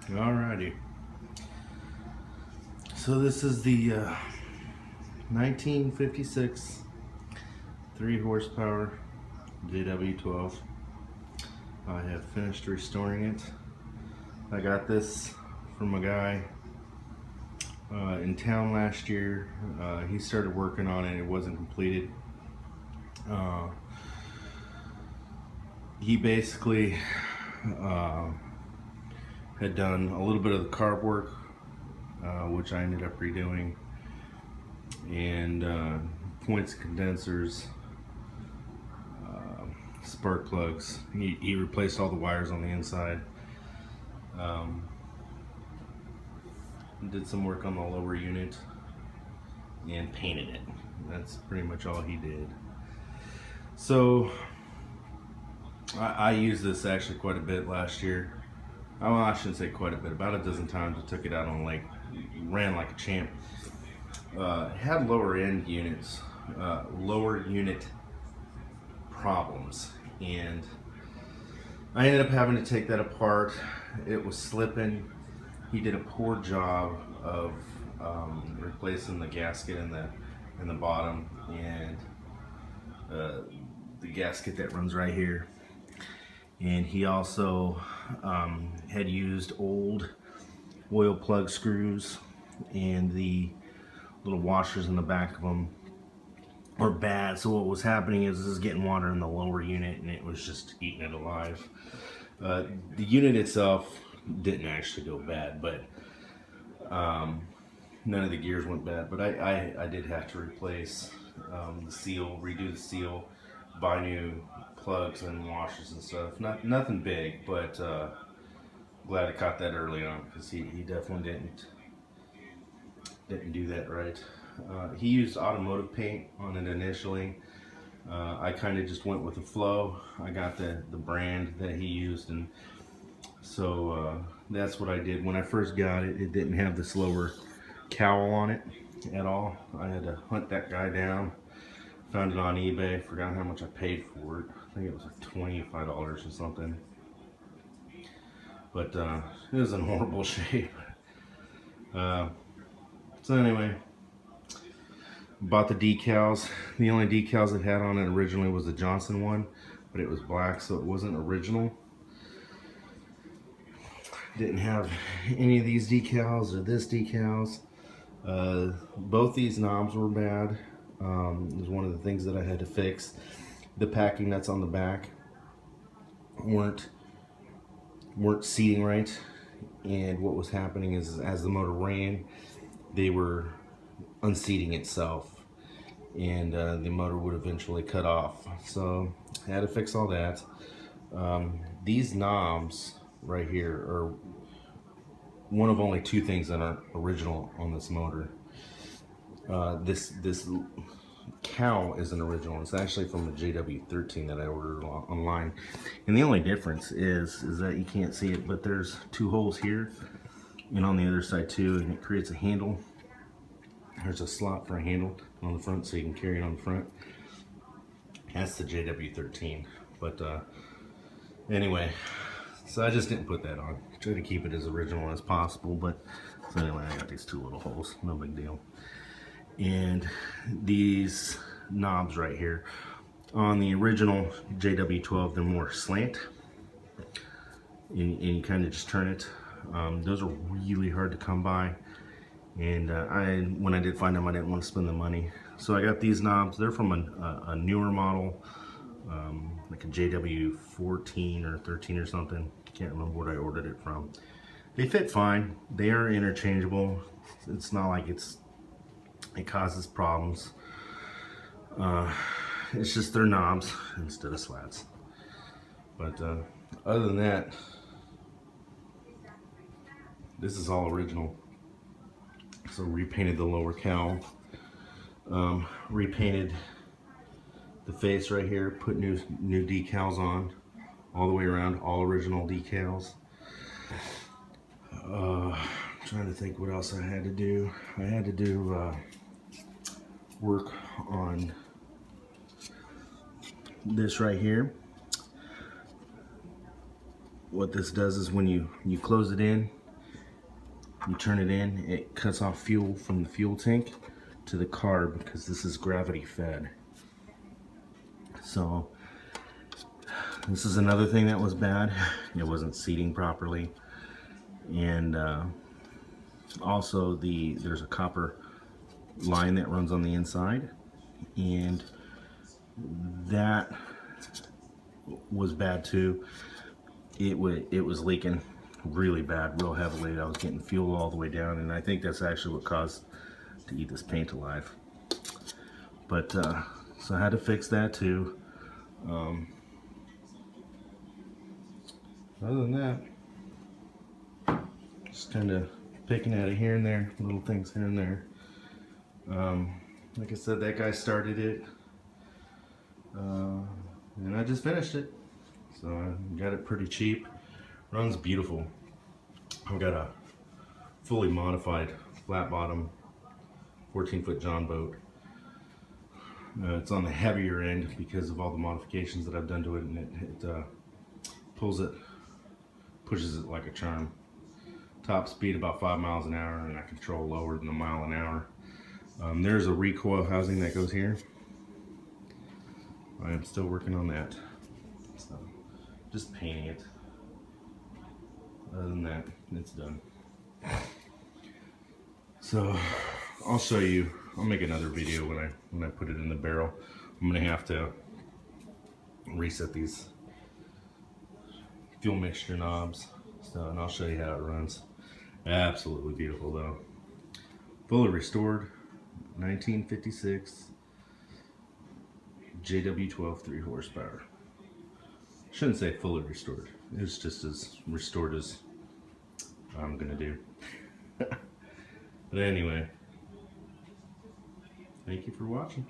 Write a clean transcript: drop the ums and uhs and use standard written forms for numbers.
Alrighty. So this is the 1956 3 horsepower JW-12. I have finished restoring it. I got this from a guy in town last year. He started working on it. It wasn't completed. He basically had done a little bit of the carb work, which I ended up redoing, and points, condensers, spark plugs. He replaced all the wires on the inside. Did some work on the lower unit and painted it. That's pretty much all he did. So I used this actually quite a bit last year. Well, I shouldn't say quite a bit, about a dozen times. I took it out on lake, ran like a champ. Had lower end units, lower unit problems, and I ended up having to take that apart. It was slipping. He did a poor job of replacing the gasket in the bottom, and the gasket that runs right here. And he also had used old oil plug screws, and the little washers in the back of them were bad. So what was happening is this is getting water in the lower unit, and it was just eating it alive. The unit itself didn't actually go bad, but none of the gears went bad. But I did have to replace the seal, redo the seal, buy new plugs and washers and stuff. Nothing big, but glad I caught that early on, because he definitely didn't do that right. He used automotive paint on it initially. I kind of just went with the flow. I got the brand that he used, and so that's what I did. When I first got it, it didn't have this lower cowl on it at all. I had to hunt that guy down. Found it on eBay. Forgot how much I paid for it. I think it was like $25 or something. But it was in horrible shape. So anyway, bought the decals. The only decals it had on it originally was the Johnson one, but it was black, so it wasn't original. Didn't have any of these decals or this decals. Both these knobs were bad. It was one of the things that I had to fix. The packing nuts on the back weren't seating right, and what was happening is as the motor ran, they were unseating itself, and the motor would eventually cut off. So I had to fix all that. These knobs right here are one of only two things that aren't original on this motor. This cowl isn't original. It's actually from the JW-13 that I ordered online, and the only difference is that you can't see it, but there's two holes here and on the other side too, and it creates a handle. There's a slot for a handle on the front, so you can carry it on the front. That's the JW-13, but anyway, so I just didn't put that on. Try to keep it as original as possible, but so anyway, I got these two little holes, no big deal. And these knobs right here on the original JW-12, they're more slant, and you kind of just turn it. Those are really hard to come by, and when I did find them, I didn't want to spend the money, so I got these knobs. They're from a newer model, like a JW-14 or 13 or something. Can't remember what I ordered it from. They fit fine. They are interchangeable. It's not like it causes problems. It's just they're knobs instead of slats. But other than that, this is all original. So repainted the lower cowl, repainted the face right here, put new decals on all the way around, all original decals. Trying to think what else I had to do. I had to do work on this right here. What this does is when you close it in, You turn it in, it cuts off fuel from the fuel tank to the carb because this is gravity fed. So this is another thing that was bad. It wasn't seating properly, and also there's a copper line that runs on the inside, and that was bad too. It was leaking really bad, real heavily. I was getting fuel all the way down, and I think that's actually what caused to eat this paint alive. But so I had to fix that too. Other than that, just kind of picking at it here and there, little things here and there. Like I said, that guy started it, and I just finished it. So I got it pretty cheap. Runs beautiful. I've got a fully modified flat bottom 14-foot John boat. It's on the heavier end because of all the modifications that I've done to it, and it pushes it like a charm. Top speed about 5 miles an hour, and I control lower than a mile an hour. There's a recoil housing that goes here. I am still working on that. So just painting it. Other than that, it's done. So I'll show you. I'll make another video when I put it in the barrel. I'm gonna have to reset these fuel mixture knobs, so, and I'll show you how it runs. Absolutely beautiful though. Fully restored, 1956 JW-12 3 horsepower. Shouldn't say fully restored. It's just as restored as I'm gonna do. But anyway, thank you for watching.